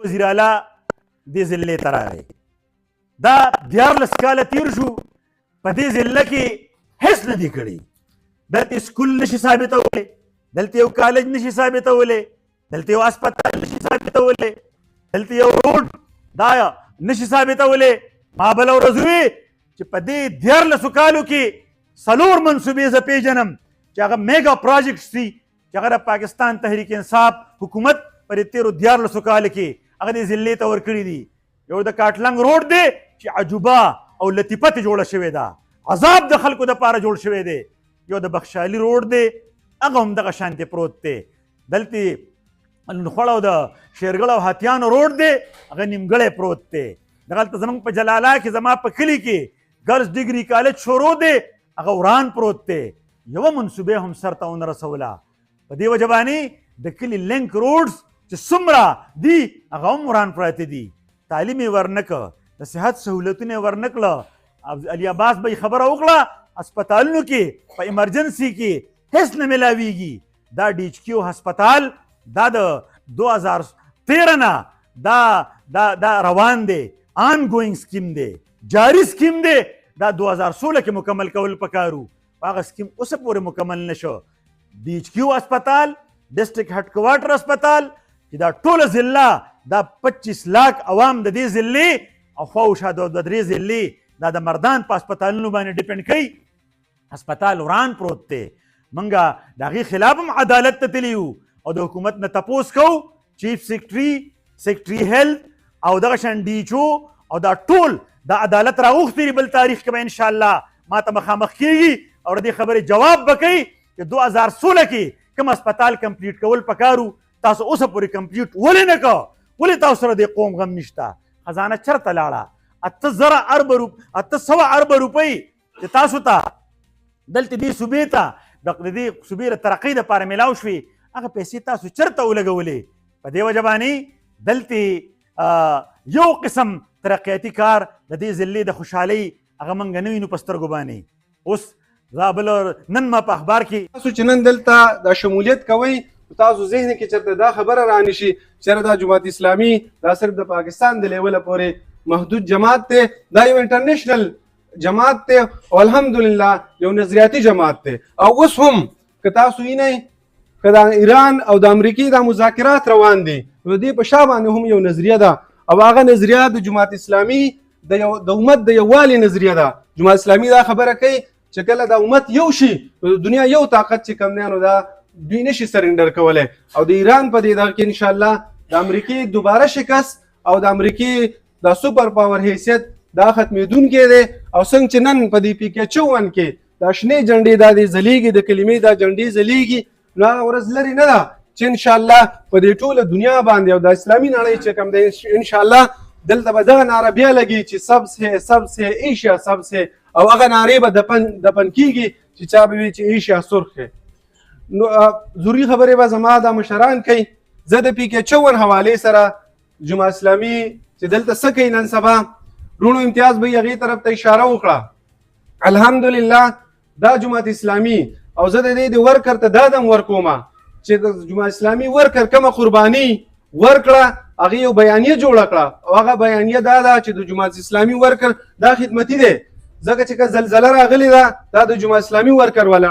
وزیر اعلی دې ضلع ته راغی. دا 14 کاله تیر شو، په دې ضلع کې هیڅ نه دي کړي. دلته سکول نشي ثابتولی، دلته یو کالج نشي ثابتولی، دلته یو هسپتال نشي ثابتولی، دلته یو روډ دا نشي ثابتولی. ما بله ورځ ووی چې په دې 14 کالو کې 4 منصوبې زه پیژنم چې هغه میګا پراجیکټس دي چې هغه د پاکستان تحریک انصاف حکومت په دې 13 کالو کې هغه دې ضلعې ته ورکړي دي. یو د کاټلنګ روډ دی چې عجوبه او لطیفه ترې جوړه شوې ده، عذاب د خلکو دپاره جوړ شوی دی. یو د بخشالي روډ دی هغه هم دغه شانتې پروت دی. دلته نخوړ او د شیرګل او هاتیانو روډ دی هغه نیمګړی پروت دی. دغلته زموږ په جلاله کې زما په کلي کې ګرلز ډګري کالج شروع دی هغه وران پروت دی. یوه منصوبه هم سرته ونه رسوله. په دې وجه باندې د کلي لینک روډز چې څومره دي هغه هم وران پراته دي. تعلیم یې ورنکړه، د صحت سهولتونه یې ورنکړه. علي عباس به یې خبره وکړه هسپتالونو کې په ایمرجنسي کې هیڅ نه میلاویږي. دا ډي ایچ کیو هسپتال دا د 2013 نه دا روان دی، آن ګوینګ سکیم دی، جاري سکیم دی. دا 2016 کې مکمل کول پکارو، هغه سکیم اوسه پورې مکمل نشو. ډي ایچ کیو هسپتال ډسټرکټ هډ کوارټر هسپتال چې دا ټوله ضلع دا 25 لاک عوام د دې ضلع او خواوشا د 2-3 ضلع دا د مردان په هسپتالونو باندې ډیپینډ کوي. هسپتال وران پروت دی. منګه د هغې خلاف هم عدالت ته تللي یو او د حکومت نه تپوس کوو. چیف سیکرټري هیلث او دغه شان ډي ایچ او او دا ټول د عدالت راغوښتي دي. بل تاریخ کې به انشاءالله ما ته مخامخ کېږي او د دې خبرې جواب به کوي چې 2016 کې کوم هسپتال کمپلیټ کول پکارو تاسو اوسه پورې کمپلیټ ولې نه کوه؟ ولې تاسو سره د قوم غم نشته؟ خزانه چېرته لاړه؟ 800 اربه روپۍ چې تاسو ته دلته دې صوبې ته د دې صوبې د ترقۍ دپاره میلاو شوې هغه پیسې تاسو چېرته ولګولې؟ په دې وجه باندې دلته یو قسم ترقیاتي کار د دې ضلع د خوشحالۍ هغه موږ نه وینو په سترګو باندې. اوس دا بل نن ما په اخبار کې تاسو چې نن دلته د شمولیت کوئ تاسو ذهن کې چېرته دا خبره رانشي چېرې دا جماعت اسلامي دا صرف د پاکستان د لیوله پورې محدود جماعت دی، دا یو انټرنیشنل جماعت دی او الحمدلله یو نظریاتي جماعت دی. او اوس هم که تاسو وینئ که د ایران او د امریکې دا مذاکرات روان دي نو دې په شا باندې هم یو نظریه ده او هغه نظریه د جماعت اسلامي د امت د یووالي نظریه ده. جماعت اسلامي دا خبره کوي چې کله د امت یو شي د دنیا یو طاقت چې کوم دی نو دا دوی نشي سرنډر کولی. او د ایران په دې دغه کې انشاءالله د امریکې دوباره شکست او د امریکې د سوپر پاور حیثیت دا ختمېدونکی دی. او څنګه چې نن په دې PK-51 کې دا شنې جنډې دا دې ځلیږي د کلمې دا جنډې ځلیږي نو هغه ورځ لرې نه ده چې انشاءالله په دې ټوله دنیا باندې او د اسلامي نړۍ چې کوم دی انشاءالله دلته به دغه نعره بیا لګي چې سب سے ایشیا سب سے او هغه نعرې به دفن کېږي چې چا به وي چې ایشیا سرخ دی. نو ضروري خبرې به زما دا مشران کوي. زه د PK-51 حوالې سره جماعت اسلامي چې دلته څه کوي نن سبا رونو امتیاز به یې هغې طرف ته اشاره وکړه. الحمدلله دا جماعت اسلامي او زه د دې د ورکر ته دا دم ورکومه چې د جماعت اسلامي ورکر کومه قرباني ورکړه هغې یو بیانیه جوړه کړه او هغه بیانیه دا ده چې د جماعت اسلامي ورکر دا خدمتي دی ځکه چې که زلزله راغلې ده دا د جماعت اسلامي ورکر ولاړ